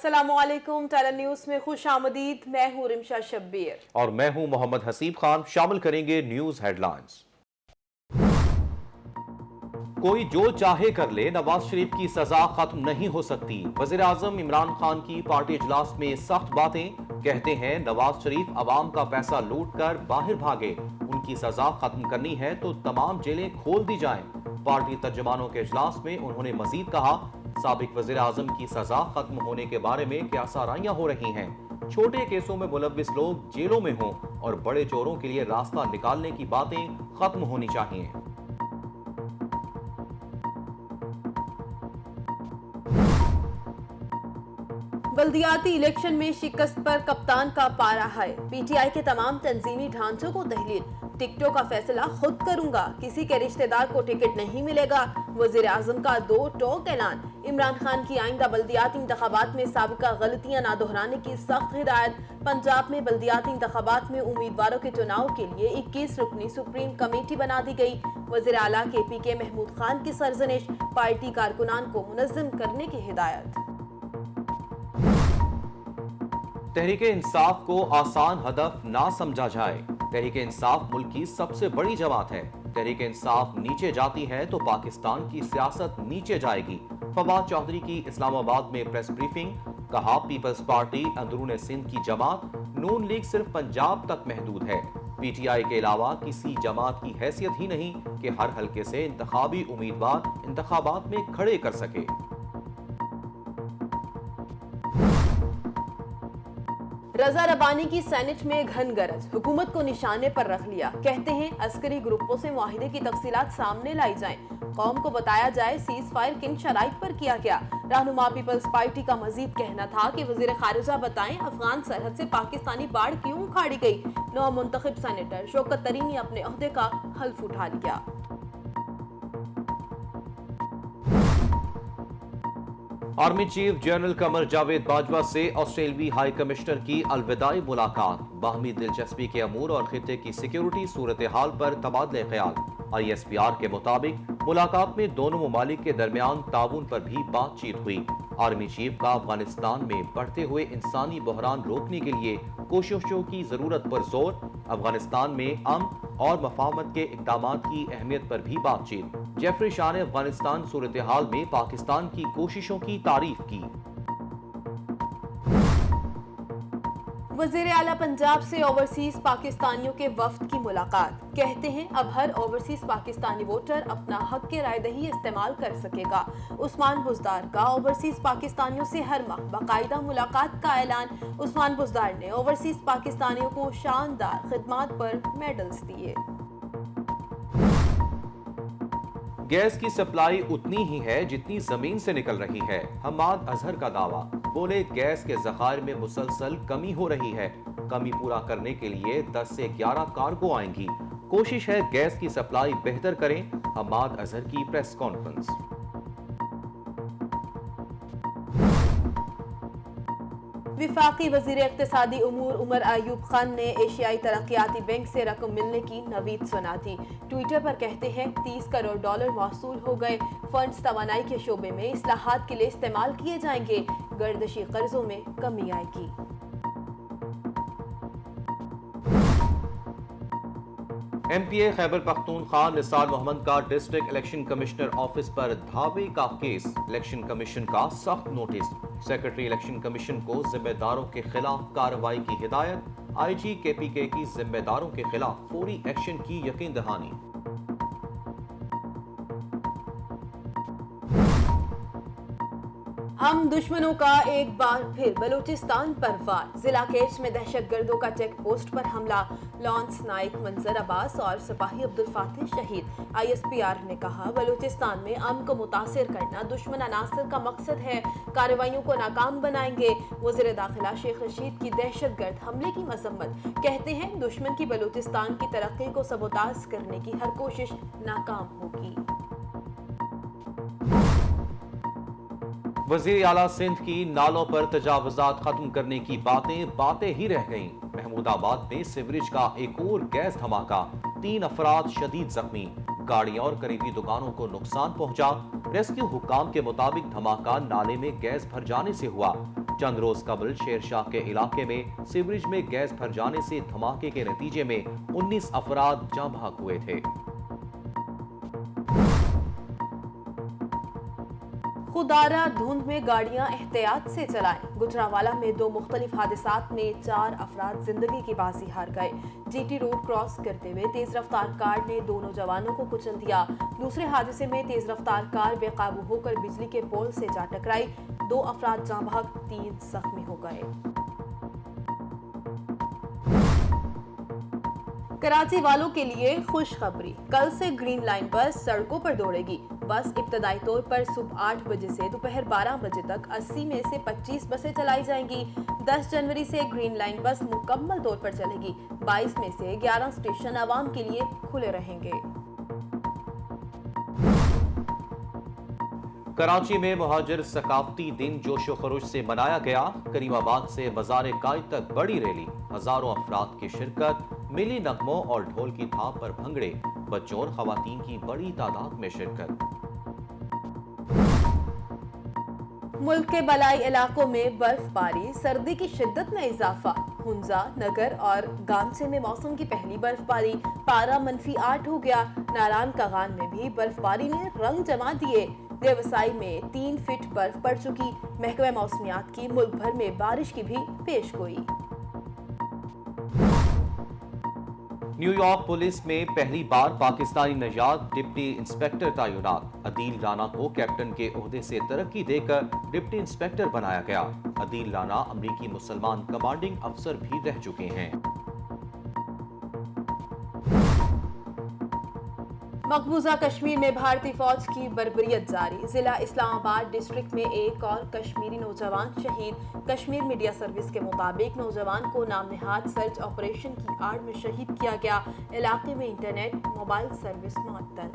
अस्सलामु अलैकुम। टालन न्यूज में खुश आमदीद। मैं हूँ रिमशा शब्बीर और मैं हूँ मोहम्मद हसीब खान। शामिल करेंगे न्यूज हेडलाइंस। कोई जो चाहे कर ले, नवाज शरीफ की सजा खत्म नहीं हो सकती। वजीर आजम इमरान खान की पार्टी इजलास में सख्त बातें। कहते हैं नवाज शरीफ अवाम का पैसा लूट कर बाहर भागे, उनकी सजा खत्म करनी है तो तमाम जेलें खोल दी जाएं। पार्टी तर्जमानों के इजलास में उन्होंने मजीद कहा, साबिक वजीर आजम की सजा खत्म होने के बारे में क्या साराइयां हो रही हैं। छोटे केसों में मुलव्विस लोग जेलों में हों और बड़े चोरों के लिए रास्ता निकालने की बातें खत्म होनी चाहिए। बल्दियाती इलेक्शन में शिकस्त पर कप्तान का पारा है। पीटीआई के तमाम तंजीमी ढांचों को तहलील। टिकटों का फैसला खुद करूंगा, किसी के रिश्तेदार को टिकट नहीं मिलेगा। वजीर आजम का 2 टोक ऐलान। इमरान खान की आइंदा बल्दियाती इंतखाबात में साबिका गलतियां ना दोहराने की सख्त हिदायत। पंजाब में बल्दियाती इंतखाबात में उम्मीदवारों के चुनाव के लिए 21 रुकनी सुप्रीम कमेटी बना दी गई। वजीर आला KPK महमूद खान की सरजनिश। पार्टी कारकुनान को मुनज़्ज़म करने की हिदायत। तहरीक इंसाफ को आसान हदफ ना समझा जाए। तहरीक इंसाफ मुल्क की सबसे बड़ी जमात है। तहरीक इंसाफ नीचे जाती है तो पाकिस्तान की सियासत नीचे जाएगी। फवाद चौधरी की इस्लामाबाद में प्रेस ब्रीफिंग। कहा, पीपल्स पार्टी अंदरून सिंध की जमात, नून लीग सिर्फ पंजाब तक महदूद है। PTI के अलावा किसी जमात की हैसियत ही नहीं कि हर हलके से इंतखाबी उम्मीदवार इंतखाबात में खड़े कर सके। रजा रबानी की सेनेट में घन गरज। हुकूमत को निशाने पर रख लिया। कहते हैं अस्करी ग्रुपों से मुआहिदे की तफसीलात सामने लाई जाएं। कौम को बताया जाए सीज फायर किन शराइत पर किया गया। रहनुमा पीपल्स पार्टी का मजीद कहना था कि वजीर खारिजा बताएं अफगान सरहद से पाकिस्तानी बाढ़ क्यों उखाड़ी गई। नौ मुंतखब सेनेटर शौकत तरीन ने अपने ओहदे का हल्फ उठा लिया। Army chief general Qamar Javed Bajwa से ऑस्ट्रेलवी हाई कमिश्नर की अलविदाई मुलाकात। बाहमी दिलचस्पी के अमूर और खित्ते की सिक्योरिटी सूरत हाल पर तबादले ख्याल। ISPR के मुताबिक मुलाकात में दोनों ममालिक के दरमियान ताउन पर भी बातचीत हुई। आर्मी चीफ का अफगानिस्तान में बढ़ते हुए इंसानी बहरान रोकने के लिए कोशिशों की जरूरत पर जोर। अफगानिस्तान में अमन और मफाहमत के इक़दामात की अहमियत पर भी बातचीत। जेफरी शाह ने अफगानिस्तान सूरत हाल में पाकिस्तान की कोशिशों की तारीफ की। वज़ीर आला पंजाब से ओवरसीज पाकिस्तानियों के वफ्द की मुलाकात। कहते हैं अब हर ओवरसीज पाकिस्तानी वोटर अपना हक के राय दही इस्तेमाल कर सकेगा। उस्मान बुज़दार का ओवरसीज पाकिस्तानियों से हर माह बाकायदा मुलाकात का ऐलान। उस्मान बुज़दार ने ओवरसीज पाकिस्तानियों को शानदार खिदमात पर मेडल्स दिए। गैस की सप्लाई उतनी ही है जितनी जमीन से निकल रही है। हमाद अजहर का दावा। बोले, गैस के ज़खायर में मुसलसल कमी हो रही है। कमी पूरा करने के लिए 10 से 11 कार्गो आएंगी। कोशिश है गैस की सप्लाई बेहतर करें। हमाद अजहर की प्रेस कॉन्फ्रेंस। विफाकी वजीर इक्तिसादी उमूर उमर अयूब खान ने एशियाई तरक्याती बैंक से रकम मिलने की नवीद सुना थी। ट्विटर पर कहते हैं $30 करोड़ मौसूल हो गए। फंड्स तवानाई के शोबे में इस्लाहात के लिए इस्तेमाल किए जाएंगे। गर्दशी कर्जों में कमी आएगी। MPA खैबर पख्तूनख्वा निसार मोहम्मद का डिस्ट्रिक्ट इलेक्शन कमिश्नर ऑफिस पर धावे का केस। इलेक्शन कमीशन का सख्त नोटिस। सेक्रेटरी इलेक्शन कमीशन को जिम्मेदारों के खिलाफ कार्रवाई की हिदायत। IG KPK की जिम्मेदारों के खिलाफ फौरी एक्शन की यकीन दहानी। हम दुश्मनों का एक बार फिर बलूचिस्तान पर वार। जिला केच में दहशतगर्दों का चेक पोस्ट पर हमला। लॉन्स नाइक, मंजर अब्बास और सिपाही अब्दुल फातिह शहीद। ISPR ने कहा, बलूचिस्तान में अमन को मुतासिर करना दुश्मन अनासर का मकसद है। कार्रवाइयों को नाकाम बनाएंगे। वज़ीर दाखिला शेख रशीद की दहशतगर्द हमले की मजम्मत। कहते हैं दुश्मन की बलूचिस्तान की तरक्की को सबोताज करने की हर कोशिश नाकाम होगी। वज़ीर आला सिंध की नालों पर तजावुज़ात खत्म करने की बातें ही रह गईं। महमूदाबाद में सिवरेज का एक और गैस धमाका। 3 अफराद शदीद जख्मी। गाड़ियों और करीबी दुकानों को नुकसान पहुंचा। रेस्क्यू हुक्काम के मुताबिक धमाका नाले में गैस भर जाने से हुआ। चंद रोज कबल शेरशाह के इलाके में सीवरेज में गैस भर जाने से धमाके के नतीजे में 19 अफराद जाँ बहक हुए थे। खुदारा धुंध में गाड़ियां एहतियात से चलाएं। गुजरांवाला में 2 मुख्तलिफ हादसात में 4 अफराद जिंदगी की बाजी हार गए। जीटी रोड क्रॉस करते हुए तेज रफ्तार कार ने 2 नौजवानों को कुचल दिया। दूसरे हादसे में तेज रफ्तार कार बेकाबू होकर बिजली के पोल से जा टकराई। 2 अफराद जाँ बहक, 3 जख्मी हो गए। कराची वालों के लिए खुशखबरी, कल से ग्रीन लाइन बस सड़कों पर दौड़ेगी। बस इब्तदाई तौर पर सुबह 8 बजे से दोपहर 12 बजे तक 80 में से 25 बसें चलाई जाएंगी। 10 जनवरी से ग्रीन लाइन बस मुकम्मल तौर पर चलेगी। 22 में से 11 स्टेशन आवाम के लिए खुले रहेंगे। कराची में मुहाजिर सकाफती दिन जोशो खरोश से मनाया गया। करीमाबाद से मज़ार कायद तक बड़ी रैली, हजारों अफराद की शिरकत, मिली नगमों और ढोल की थाप पर भंगड़े, बच्चों और खवातीन की बड़ी तादाद में शिरकत। मुल्क के बलाई इलाकों में बर्फबारी, सर्दी की शिद्दत में इजाफा। हुंजा, नगर और गांचे में मौसम की पहली बर्फबारी, पारा -8 हो गया। नारायण कागान में भी बर्फबारी ने रंग जमा दिए। देवसाई में 3 फीट बर्फ पड़ चुकी। महकमा मौसमियात की मुल्क भर में बारिश की भी पेशगोई। न्यूयॉर्क पुलिस में पहली बार पाकिस्तानी नजात डिप्टी इंस्पेक्टर तैनात। अदील राना को कैप्टन के ओहदे से तरक्की देकर डिप्टी इंस्पेक्टर बनाया गया। अदील राना अमरीकी मुसलमान कमांडिंग अफसर भी रह चुके हैं। मकबूजा कश्मीर में भारतीय फौज की बर्बरियत जारी। जिला इस्लामाबाद डिस्ट्रिक्ट में एक और कश्मीरी नौजवान शहीद। कश्मीर मीडिया सर्विस के मुताबिक नौजवान को नाम नेहाद सर्च ऑपरेशन की आड़ में शहीद किया गया। इलाके में इंटरनेट मोबाइल सर्विस मुअत्तल।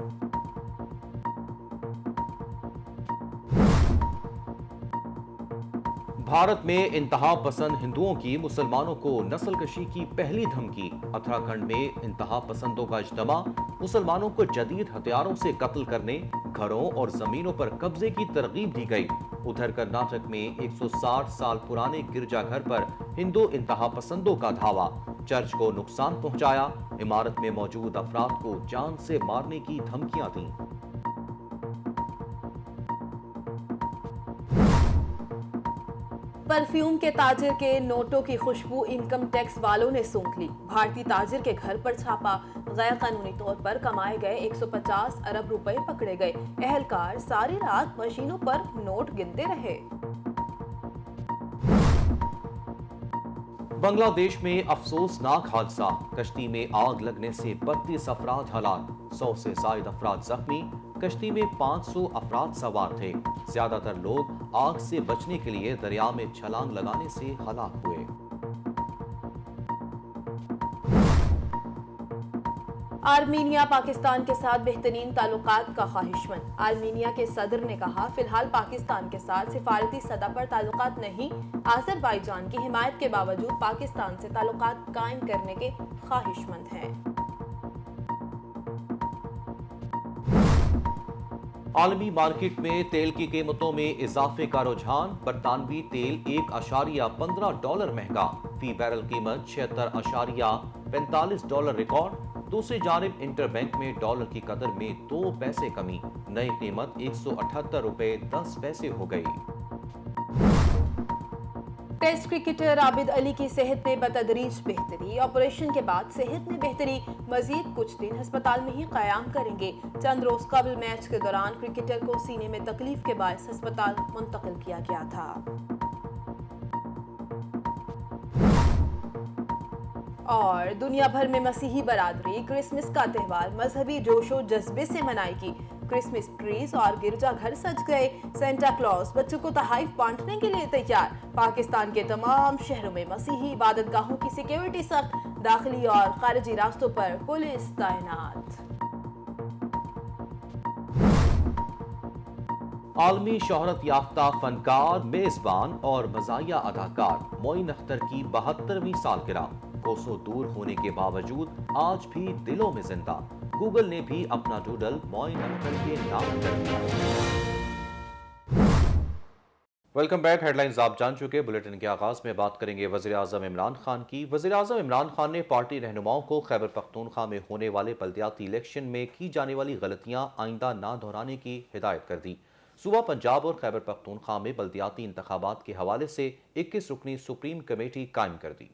भारत में इंतहा पसंद हिंदुओं की मुसलमानों को नस्ल कशी की पहली धमकी। उत्तराखंड में इंतहा पसंदों का इज्तिमा, मुसलमानों को जदीद हथियारों से कत्ल करने, घरों और जमीनों पर कब्जे की तरगीब दी गई। उधर कर्नाटक में 160 साल पुराने गिरजाघर पर हिंदू इंतहा पसंदों का धावा, चर्च को नुकसान पहुंचाया, इमारत में मौजूद अफराद को जान से मारने की धमकियां दी। परफ्यूम के ताजिर के नोटों की खुशबू इनकम टैक्स वालों ने सूंघ ली। भारतीय ताजिर के घर पर छापा, गैर कानूनी तौर पर कमाए गए 150 अरब रुपए पकड़े गए। एहलकार सारी रात मशीनों पर नोट गिनते रहे। बांग्लादेश में अफसोसनाक हादसा, कश्ती में आग लगने से 32 अफराद हलाक, 100 से ज्यादा अफराद जख्मी। कश्ती में 500 अफराद सवार थे। ज्यादातर लोग आग से बचने के लिए दरिया में छलांग लगाने से हलाक हुए। आर्मीनिया पाकिस्तान के साथ बेहतरीन ताल्लुकात का ख्वाहिशमंद। आर्मीनिया के सदर ने कहा, फिलहाल पाकिस्तान के साथ सिफारती सतह पर ताल्लुकात नहीं। आज़रबाईजान की हिमायत के बावजूद पाकिस्तान से ताल्लुकात कायम करने के ख्वाहिशमंद हैं। आलमी मार्केट में तेल की कीमतों में इजाफे का रुझान। बरतानवी तेल $1.15 महंगा, फी बैरल कीमत $76.45 रिकॉर्ड। दूसरी जानिब इंटरबैंक में डॉलर की कदर में 2 पैसे कमी, नई कीमत $178.10 हो गई। टेस्ट क्रिकेटर आबिद अली की सेहत में बतदरीज बेहतरी। ऑपरेशन के बाद सेहत में बेहतरी, मजीद कुछ दिन अस्पताल में ही कयाम करेंगे। चंद रोज कबल मैच के दौरान क्रिकेटर को सीने में तकलीफ के बायस अस्पताल मुंतकिल किया गया था। और दुनिया भर में मसीही बरादरी क्रिसमस का त्यौहार मजहबी जोशो जज्बे से मनाएगी। क्रिसमस ट्रीज और गिरजाघर सज गए। सेंटा क्लॉज बच्चों को तोहफे बांटने के लिए तैयार। पाकिस्तान के तमाम शहरों में मसीही इबादतगाहों की सिक्योरिटी सख्त, दाखिली और खारिजी रास्तों पर पुलिस तैनात। आलमी शोहरत याफ्ता फनकार, मेजबान और मज़ाहिया अदाकार मोइन अख्तर की 72वीं सालगिरह। कोसों दूर होने के बावजूद आज भी दिलों में जिंदा। गूगल ने भी अपना डूडल मोइन अख्तर के नाम कर दिया। Welcome back. हेडलाइंस आप जान चुके। बुलेटिन के आगाज में बात करेंगे वज़ीर आज़म इमरान खान की। वज़ीर आज़म इमरान खान ने पार्टी रहनुमाओं को खैबर पख्तूनख्वा में होने वाले बल्दियाती इलेक्शन में की जाने वाली गलतियां आइंदा ना दोहराने की हिदायत कर दी। सूबा पंजाब और खैबर पख्तूनख्वा में बल्दियाती इंतखाबात के हवाले से 21 रुकनी सुप्रीम कमेटी कायम कर दी।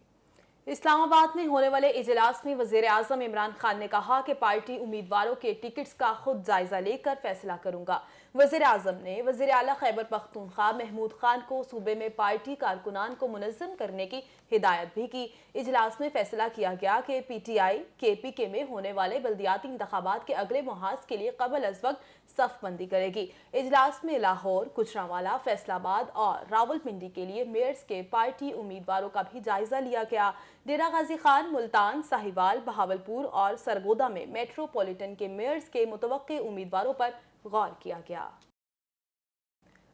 इस्लामाबाद में होने वाले इजलास में वज़ीर आज़म इमरान खान ने कहा कि पार्टी उम्मीदवारों के टिकट्स का खुद जायजा लेकर फैसला करूंगा। वज़ीर आज़म ने वज़ीर आला खैबर पख्तूनख्वा महमूद खान को सूबे में पार्टी कारकुनान को मुनज़्ज़म करने की हिदायत भी की। इजलास में फैसला किया गया कि PTI KPK में होने वाले बल्दियाती इंतखाबात के अगले मुहाज के लिए क़ब्ल अज़ वक्त सफ़बंदी करेगी। इजलास में लाहौर, गुजरांवाला, फैसलाबाद और रावलपिंडी के लिए मेयर्स के पार्टी उम्मीदवारों का भी जायजा लिया गया। डेरा गाजी खान, मुल्तान, साहिवाल, बहावलपुर और सरगोदा में मेट्रोपॉलिटन के मेयर्स के मुतवक्के उम्मीदवारों पर गौर किया गया।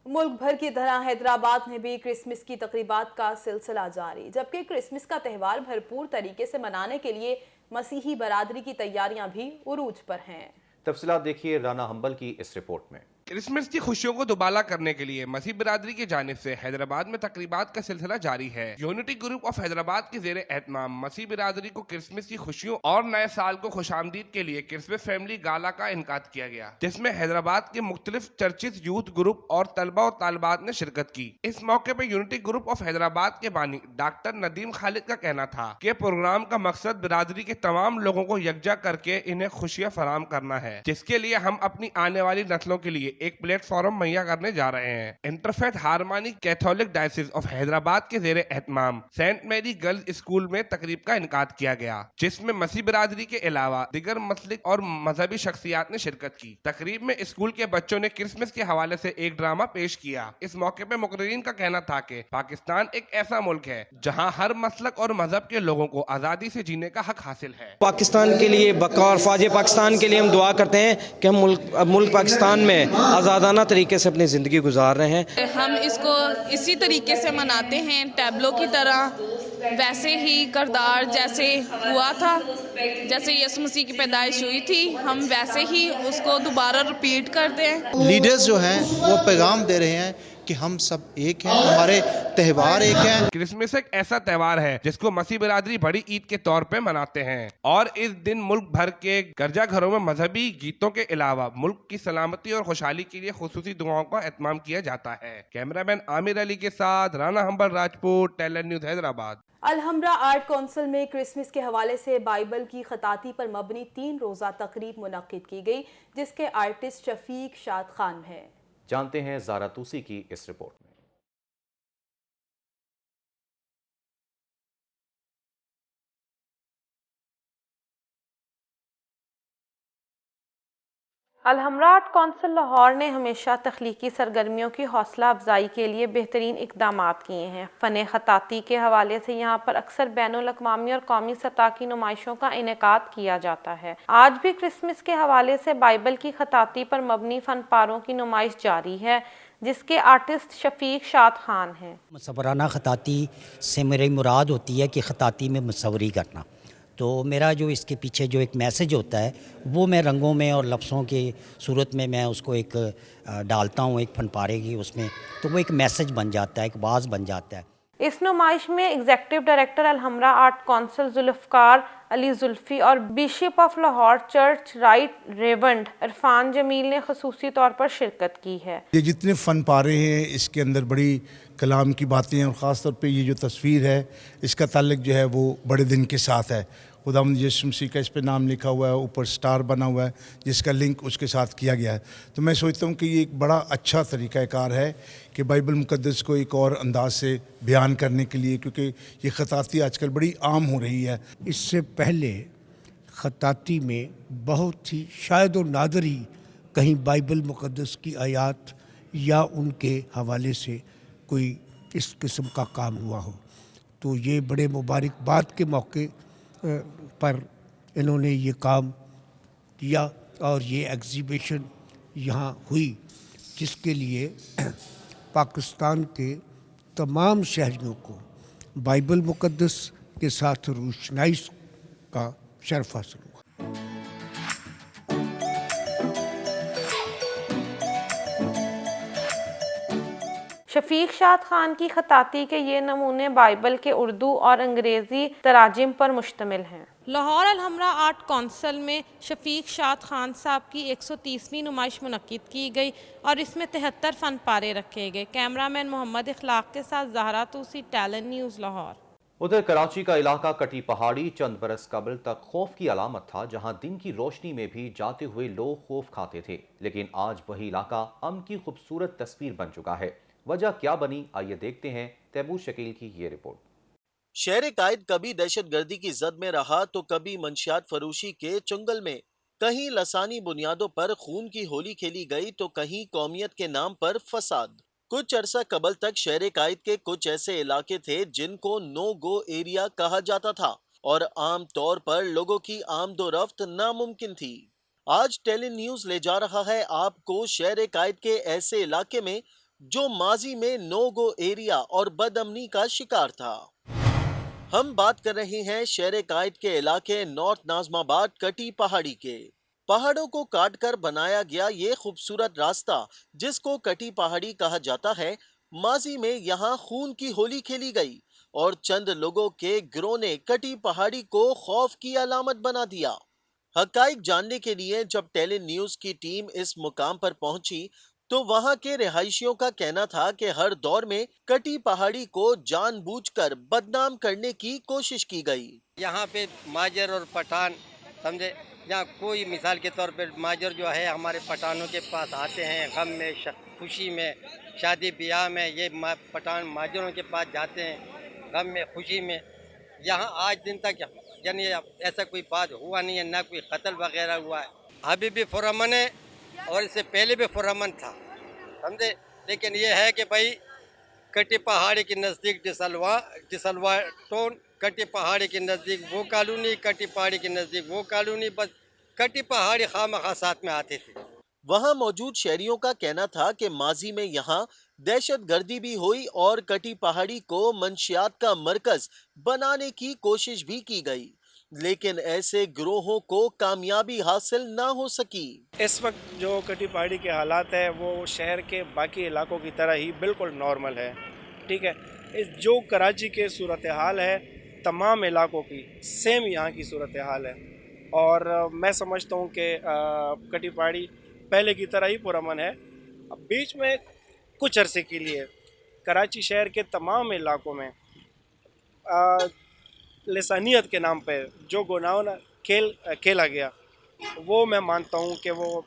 मुल्क भर की तरह हैदराबाद में भी क्रिसमस की तकरीबात का सिलसिला जारी, जबकि क्रिसमस का त्यौहार भरपूर तरीके से मनाने के लिए मसीही बरादरी की तैयारियां भी उरूज पर हैं। तफसीलात देखिए राना हम्बल की इस रिपोर्ट में। क्रिसमस की खुशियों को दुबाला करने के लिए मसीह बिरादरी की जानिब से हैदराबाद में तकरीबात का सिलसिला जारी है। यूनिटी ग्रुप ऑफ हैदराबाद के ज़ेरे एहतमाम मसीह बिरादरी को क्रिसमस की खुशियों और नए साल को खुशामदीद के लिए क्रिसमस फैमिली गाला का इनकाद किया गया, जिसमें हैदराबाद के मुख्तलिफ चर्चिज यूथ ग्रुप और तलबा और तालिबात ने शिरकत की। इस मौके पर यूनिटी ग्रुप ऑफ हैदराबाद के बानी डॉक्टर नदीम खालिद का कहना था कि प्रोग्राम का मकसद बिरादरी के तमाम लोगों को यकजा करके इन्हें खुशियां फराहम करना है, जिसके लिए हम अपनी आने वाली नस्लों के लिए एक प्लेटफॉर्म मुहैया करने जा रहे हैं। Interfaith harmony Catholic diocese of Hyderabad के ज़ेरे एहतमाम सेंट मैरी गर्ल्स स्कूल में तकरीब का इनकाद किया गया, जिसमें मसीह बिरादरी के अलावा दिगर मसलिक और मजहबी शख्सियात ने शिरकत की। तकरीब में स्कूल के बच्चों ने क्रिसमस के हवाले से एक ड्रामा पेश किया। इस मौके पर मुकर्रीन का कहना था कि पाकिस्तान एक ऐसा मुल्क है जहाँ हर मसलक और मजहब के लोगों को आज़ादी से जीने का हक हासिल है। पाकिस्तान के लिए बका और फाज पाकिस्तान के लिए हम दुआ करते हैं कि हम मुल्क पाकिस्तान में आज़ादाना तरीके से अपनी ज़िंदगी गुजार रहे हैं। हम इसको इसी तरीके से मनाते हैं, टैबलो की तरह, वैसे ही करदार जैसे हुआ था, जैसे यीशु मसीह की पैदाइश हुई थी, हम वैसे ही उसको दोबारा रिपीट करते हैं। लीडर्स जो हैं वो पैगाम दे रहे हैं कि हम सब एक हैं, हमारे त्यौहार एक हैं। क्रिसमस एक ऐसा त्यौहार है जिसको मसीह बिरादरी बड़ी ईद के तौर पे मनाते हैं और इस दिन मुल्क भर के गिरजा घरों में मजहबी गीतों के अलावा मुल्क की सलामती और खुशहाली के लिए खुसूसी दुआओं का एहतमाम किया जाता है। कैमरामैन आमिर अली के साथ राना हम्बल Rajput, Talon news Hyderabad. Alhamra art council में क्रिसमस के हवाले से बाइबल की खताती पर मबनी 3 रोज़ा तकरीब मुनक्किद की गई, जिसके आर्टिस्ट शफीक शाद खान हैं। जानते हैं ज़ारा तूसी की इस रिपोर्ट में। अलहम्रा आर्ट काउंसिल लाहौर ने हमेशा तख्लीकी सरगर्मियों की हौसला अफजाई के लिए बेहतरीन इक़दामात किए हैं। फ़न ख़ताती के हवाले से यहाँ पर अक्सर बैनुल अक़वामी और कौमी सतह की नुमाइशों का इनेकाद किया जाता है। आज भी क्रिसमस के हवाले से बाइबल की खताती पर मबनी फ़नपारों की नुमाइश जारी है, जिसके आर्टिस्ट शफीक शाद खान हैं। मुसव्वराना खताती से मेरी मुराद होती है कि खताती में मुसव्वरी करना, तो मेरा जो इसके पीछे जो एक मैसेज होता है वो मैं रंगों में और लफ्ज़ों की सूरत में मैं उसको एक डालता हूँ एक फनपारे की उसमें, तो वो एक मैसेज बन जाता है, एक बाज़ बन जाता है। इस नुमाइश में executive director Alhamra art council Zulfiqar Ali Zulfi और bishop of Lahore church right reverend Irfan Jamil ने ख़ुसूसी तौर पर शिरकत की है। ये जितने फ़न पारे हैं इसके अंदर बड़ी कलाम की बातें हैं और ख़ास तौर पे ये जो तस्वीर है इसका ताल्लुक़ जो है वो बड़े दिन के साथ है। खुदावंद यीशु मसीह का इस पे नाम लिखा हुआ है, ऊपर स्टार बना हुआ है जिसका लिंक उसके साथ किया गया है। तो मैं सोचता हूँ कि ये एक बड़ा अच्छा तरीक़ाकार है कि बाइबल मुक़द्दस को एक और अंदाज से बयान करने के लिए, क्योंकि ये ख़ताती आजकल बड़ी आम हो रही है। इससे पहले ख़ताती में बहुत ही शायद और नादर ही कहीं बाइबल मुक़द्दस की आयात या उनके हवाले से कोई इस किस्म का काम हुआ हो। तो ये बड़े मुबारकबाद के मौके पर इन्होंने ये काम किया और ये एग्ज़िबिशन यहाँ हुई, जिसके लिए पाकिस्तान के तमाम शहरियों को बाइबल मुक़द्दस के साथ रोशनाई का शर्फ हासिल हुआ। شفیق شاد خان کی خطاطی کے یہ نمونے بائبل کے اردو اور انگریزی تراجم پر مشتمل ہیں۔ لاہور الحمرا آرٹ کونسل میں شفیق شاد خان صاحب کی 130ویں نمائش منعقد کی گئی اور اس میں 73 فن پارے رکھے گئے۔ کیمرہ مین محمد اخلاق کے ساتھ زہرا توسی، ٹیلنٹ نیوز، لاہور۔ ادھر کراچی کا علاقہ کٹی پہاڑی چند برس قبل تک خوف کی علامت تھا، جہاں دن کی روشنی میں بھی جاتے ہوئے لوگ خوف کھاتے تھے، لیکن آج وہی علاقہ امن کی خوبصورت تصویر بن چکا ہے۔ وجہ کیا بنی، آئیے دیکھتے ہیں تیمور شکیل کی یہ رپورٹ۔ شہر قائد کبھی دہشت گردی کی زد میں رہا تو کبھی منشیات فروشی کے چنگل میں، کہیں لسانی بنیادوں پر خون کی ہولی کھیلی گئی تو کہیں قومیت کے نام پر فساد۔ کچھ عرصہ قبل تک شہر قائد کے کچھ ایسے علاقے تھے جن کو نو گو ایریا کہا جاتا تھا اور عام طور پر لوگوں کی آمد و رفت ناممکن تھی۔ آج ٹیلی نیوز لے جا رہا ہے آپ کو شہر قائد کے ایسے علاقے میں جو ماضی میں نو گو ایریا اور بد امنی کا شکار تھا۔ ہم بات کر رہے ہیں شہر قائد کے علاقے نارتھ ناظم آباد کٹی پہاڑی کے۔ پہاڑوں کو کاٹ کر بنایا گیا یہ خوبصورت راستہ جس کو کٹی پہاڑی کہا جاتا ہے، ماضی میں یہاں خون کی ہولی کھیلی گئی اور چند لوگوں کے گروہ نے کٹی پہاڑی کو خوف کی علامت بنا دیا۔ حقائق جاننے کے لیے جب ٹیلی نیوز کی ٹیم اس مقام پر پہنچی تو وہاں کے رہائشیوں کا کہنا تھا کہ ہر دور میں کٹی پہاڑی کو جان بوجھ کر بدنام کرنے کی کوشش کی گئی۔ یہاں پہ ماجر اور پٹھان سمجھے، یہاں کوئی مثال کے طور پر ماجر جو ہے ہمارے پٹھانوں کے پاس آتے ہیں غم میں، خوشی میں، شادی بیاہ میں، یہ پٹھان ماجروں کے پاس جاتے ہیں غم میں، خوشی میں۔ یہاں آج دن تک یعنی ایسا کوئی بات ہوا نہیں ہے، نہ کوئی قتل وغیرہ ہوا ہے۔ ابھی بھی پرامن ہے اور اس سے پہلے بھی پرامن تھا، سمجھے۔ لیکن یہ ہے کہ بھائی کٹی پہاڑی کے نزدیک ڈسلوا ٹون، کٹی پہاڑی کے نزدیک وہ کالونی، کٹی پہاڑی کے نزدیک وہ کالونی، بس کٹی پہاڑی خواہ ساتھ میں آتے تھے۔ وہاں موجود شہریوں کا کہنا تھا کہ ماضی میں یہاں دہشت گردی بھی ہوئی اور کٹی پہاڑی کو منشیات کا مرکز بنانے کی کوشش بھی کی گئی، لیکن ایسے گروہوں کو کامیابی حاصل نہ ہو سکی۔ اس وقت جو کٹی پہاڑی کے حالات ہیں وہ شہر کے باقی علاقوں کی طرح ہی بالکل نارمل ہے، ٹھیک ہے۔ جو کراچی کے صورتحال ہے تمام علاقوں کی سیم یہاں کی صورتحال ہے، اور میں سمجھتا ہوں کہ کٹی پہاڑی پہلے کی طرح ہی پرامن ہے۔ اب بیچ میں کچھ عرصے کے لیے کراچی شہر کے تمام علاقوں میں لسانیت کے نام پہ جو گناہ کھیلا گیا، وہ میں مانتا ہوں کہ وہ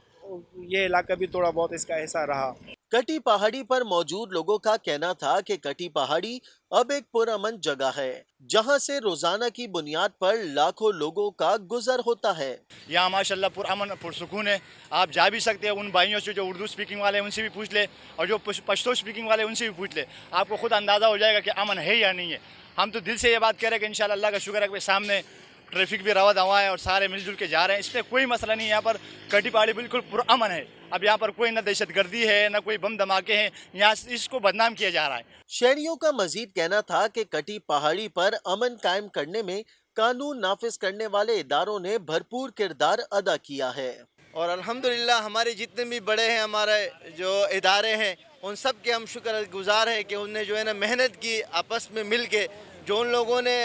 یہ علاقہ بھی تھوڑا بہت اس کا حصہ رہا۔ کٹی پہاڑی پر موجود لوگوں کا کہنا تھا کہ کٹی پہاڑی اب ایک پرامن جگہ ہے جہاں سے روزانہ کی بنیاد پر لاکھوں لوگوں کا گزر ہوتا ہے۔ یہاں ماشاءاللہ پرامن پرسکون ہے، آپ جا بھی سکتے ہیں۔ ان بھائیوں سے جو اردو سپیکنگ والے ہیں ان سے بھی پوچھ لے، اور جو پشتو سپیکنگ والے ہیں ان سے بھی پوچھ لے، آپ کو خود اندازہ ہو جائے گا کہ امن ہے یا نہیں ہے۔ ہم تو دل سے یہ بات کہہ رہے ہیں کہ انشاءاللہ اللہ کا شکر ہے کہ سامنے ٹریفک بھی روا دوا ہے اور سارے مل جل کے جا رہے ہیں، اس پہ کوئی مسئلہ نہیں ہے۔ یہاں پر کٹی پہاڑی بالکل پرامن ہے، اب یہاں پر کوئی نہ دہشت گردی ہے نہ کوئی بم دھماکے ہیں، یہاں اس کو بدنام کیا جا رہا ہے۔ شہریوں کا مزید کہنا تھا کہ کٹی پہاڑی پر امن قائم کرنے میں قانون نافذ کرنے والے اداروں نے بھرپور کردار ادا کیا ہے، اور الحمدللہ ہمارے جتنے بھی بڑے ہیں ہمارے جو ادارے ہیں ان سب کے ہم شکر گزار ہیں کہ انہیں جو ہے نا محنت کی، آپس میں مل کے جو ان لوگوں نے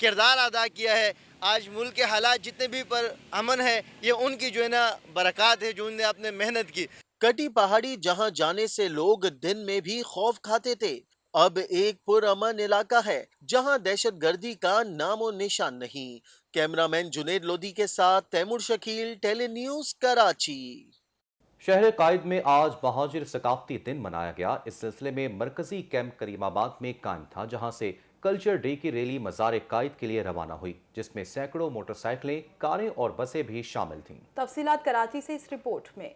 کردار ادا کیا ہے۔ آج ملک کے حالات جتنے بھی پر امن ہے یہ ان کی جو ہے نا برکات ہے جو انہوں نے اپنے محنت کی۔ کٹی پہاڑی جہاں جانے سے لوگ دن میں بھی خوف کھاتے تھے، اب ایک پرامن علاقہ ہے جہاں دہشت گردی کا نام و نشان نہیں۔ کیمرہ مین جنید لودھی کے ساتھ تیمور شکیل، ٹیلی نیوز، کراچی۔ شہر قائد میں آج مہاجر ثقافتی دن منایا گیا۔ اس سلسلے میں مرکزی کیمپ کریم آباد میں قائم تھا، جہاں سے کلچر ڈے کی ریلی مزار قائد کے لیے روانہ ہوئی، جس میں سینکڑوں موٹر سائیکلیں، کاریں اور بسیں بھی شامل تھیں۔ تفصیلات کراچی سے اس رپورٹ میں۔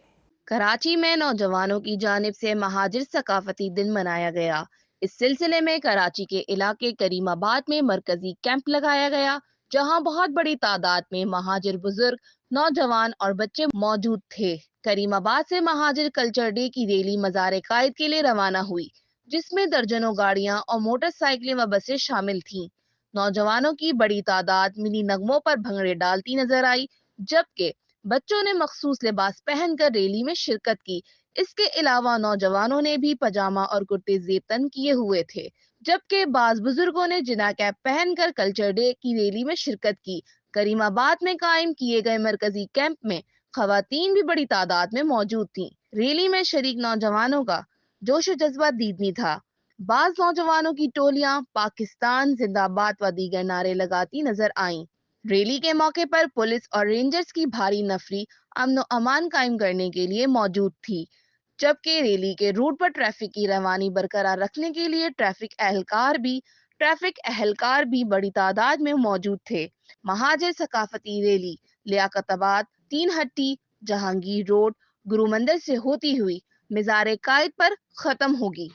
کراچی میں نوجوانوں کی جانب سے مہاجر ثقافتی دن منایا گیا۔ اس سلسلے میں کراچی کے علاقے کریم آباد میں مرکزی کیمپ لگایا گیا، جہاں بہت بڑی تعداد میں مہاجر بزرگ، نوجوان اور بچے موجود تھے۔ کریم آباد سے مہاجر کلچر ڈے کی ریلی مزار قائد کے لیے روانہ ہوئی، جس میں درجنوں گاڑیاں اور موٹر سائیکلیں و بسیں شامل تھیں۔ نوجوانوں کی بڑی تعداد منی نغموں پر بھنگڑے ڈالتی نظر آئی، جبکہ بچوں نے مخصوص لباس پہن کر ریلی میں شرکت کی۔ اس کے علاوہ نوجوانوں نے بھی پاجامہ اور کرتے زیب تن کیے ہوئے تھے، جبکہ بعض بزرگوں نے جنا کیپ پہن کر کلچر ڈے کی ریلی میں شرکت کی۔ کریم آباد میں قائم کیے گئے مرکزی کیمپ میں خواتین بھی بڑی تعداد میں موجود تھیں۔ ریلی میں شریک نوجوانوں کا جوش و جذبہ دیدنی تھا۔ بعض نوجوانوں کی ٹولیاں پاکستان زندہ باد و دیگر نعرے لگاتی نظر آئیں۔ ریلی کے موقع پر پولیس اور رینجرز کی بھاری نفری امن و امان قائم کرنے کے لیے موجود تھی، جبکہ ریلی کے روٹ پر ٹریفک کی روانی برقرار رکھنے کے لیے ٹریفک اہلکار بھی بڑی تعداد میں موجود تھے۔ مہاجر ثقافتی ریلی لیاقت آباد، تین ہٹی، جہانگیر روڈ، گرو مندر سے ہوتی ہوئی مزار قائد پر ختم ہوگی۔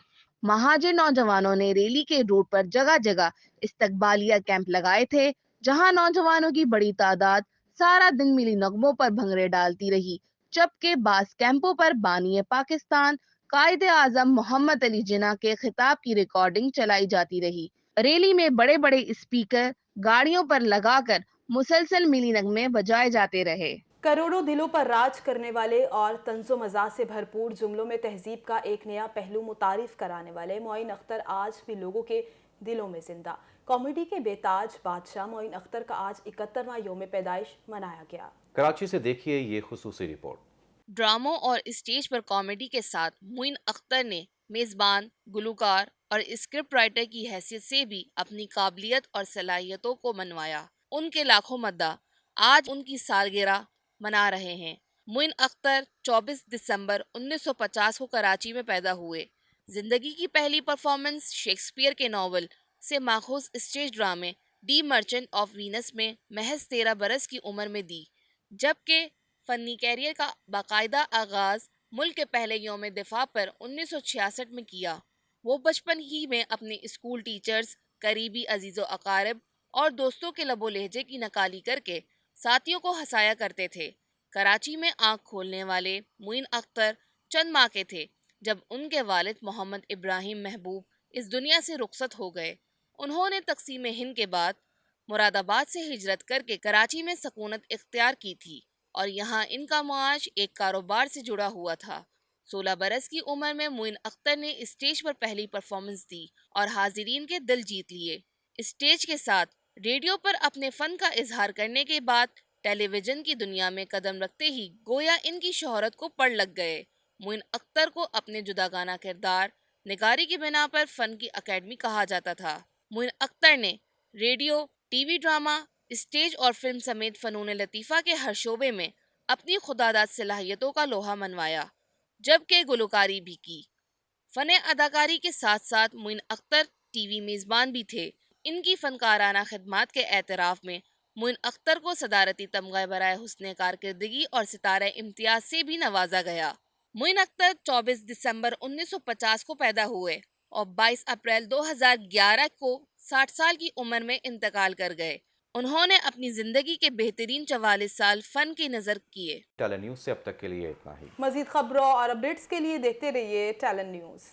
مہاجر نوجوانوں نے ریلی کے روٹ پر جگہ جگہ استقبالیہ کیمپ لگائے تھے، جہاں نوجوانوں کی بڑی تعداد سارا دن ملی نغموں پر بھنگڑے ڈالتی رہی، جبکہ بعض کیمپوں پر بانی پاکستان قائد اعظم محمد علی جناح کے خطاب کی ریکارڈنگ چلائی جاتی رہی۔ ریلی میں بڑے بڑے اسپیکر گاڑیوں پر لگا کر مسلسل ملی نغمے بجائے جاتے رہے۔ کروڑوں دلوں پر راج کرنے والے اور طنز و مزاح سے بھرپور جملوں میں تہذیب کا ایک نیا پہلو متعارف کرانے والے معین اختر آج بھی لوگوں کے دلوں میں زندہ۔ کامیڈی کے بے تاج بادشاہ معین اختر کا آج 71واں یوم پیدائش منایا گیا۔ کراچی سے دیکھیے یہ خصوصی رپورٹ۔ ڈراموں اور اسٹیج پر کامیڈی کے ساتھ معین اختر نے میزبان، گلوکار اور اسکرپٹ رائٹر کی حیثیت سے بھی اپنی قابلیت اور صلاحیتوں کو منوایا۔ ان کے لاکھوں مداح آج ان کی سالگرہ منا رہے ہیں۔ معین اختر 24 دسمبر 1950 کو کراچی میں پیدا ہوئے۔ زندگی کی پہلی پرفارمنس شیکسپیئر کے ناول سے ماخوذ اسٹیج ڈرامے دی مرچنٹ آف وینس میں محض 13 برس کی عمر میں دی، جبکہ فنی کیریئر کا باقاعدہ آغاز ملک کے پہلے یوم دفاع پر 1966 میں کیا۔ وہ بچپن ہی میں اپنے اسکول ٹیچرز، قریبی عزیز و اقارب اور دوستوں کے لب و لہجے کی نقالی کر کے ساتھیوں کو ہنسایا کرتے تھے۔ کراچی میں آنکھ کھولنے والے معین اختر چند ماہ کے تھے جب ان کے والد محمد ابراہیم محبوب اس دنیا سے رخصت ہو گئے۔ انہوں نے تقسیم ہند کے بعد مراد آباد سے ہجرت کر کے کراچی میں سکونت اختیار کی تھی اور یہاں ان کا معاش ایک کاروبار سے جڑا ہوا تھا۔ 16 برس کی عمر میں معین اختر نے اسٹیج پر پہلی پرفارمنس دی اور حاضرین کے دل جیت لیے۔ اسٹیج کے ساتھ ریڈیو پر اپنے فن کا اظہار کرنے کے بعد ٹیلی ویژن کی دنیا میں قدم رکھتے ہی گویا ان کی شہرت کو پڑ لگ گئے۔ معین اختر کو اپنے جداگانہ کردار، نگاری کی بنا پر فن کی اکیڈمی کہا جاتا تھا۔ معین اختر نے radio, T V drama, stage اور فلم سمیت فنون لطیفہ کے ہر شعبے میں اپنی خودداد صلاحیتوں کا لوہا منوایا، جبکہ گلوکاری بھی کی۔ فن اداکاری کے ساتھ ساتھ معین اختر ٹی وی میزبان بھی تھے۔ ان کی فنکارانہ خدمات کے اعتراف میں معین اختر کو صدارتی تمغہ برائے حسن کارکردگی اور ستارہ امتیاز سے بھی نوازا گیا۔ معین اختر 24 دسمبر 1950 کو پیدا ہوئے اور 22 اپریل 2011 کو 60 سال کی عمر میں انتقال کر گئے۔ انہوں نے اپنی زندگی کے بہترین 44 سال فن کی نظر کیے۔ ٹیلن نیوز سے اب تک کے لیے اتنا ہی۔ مزید خبروں اور اپڈیٹس کے لیے دیکھتے رہیے ٹیلن نیوز۔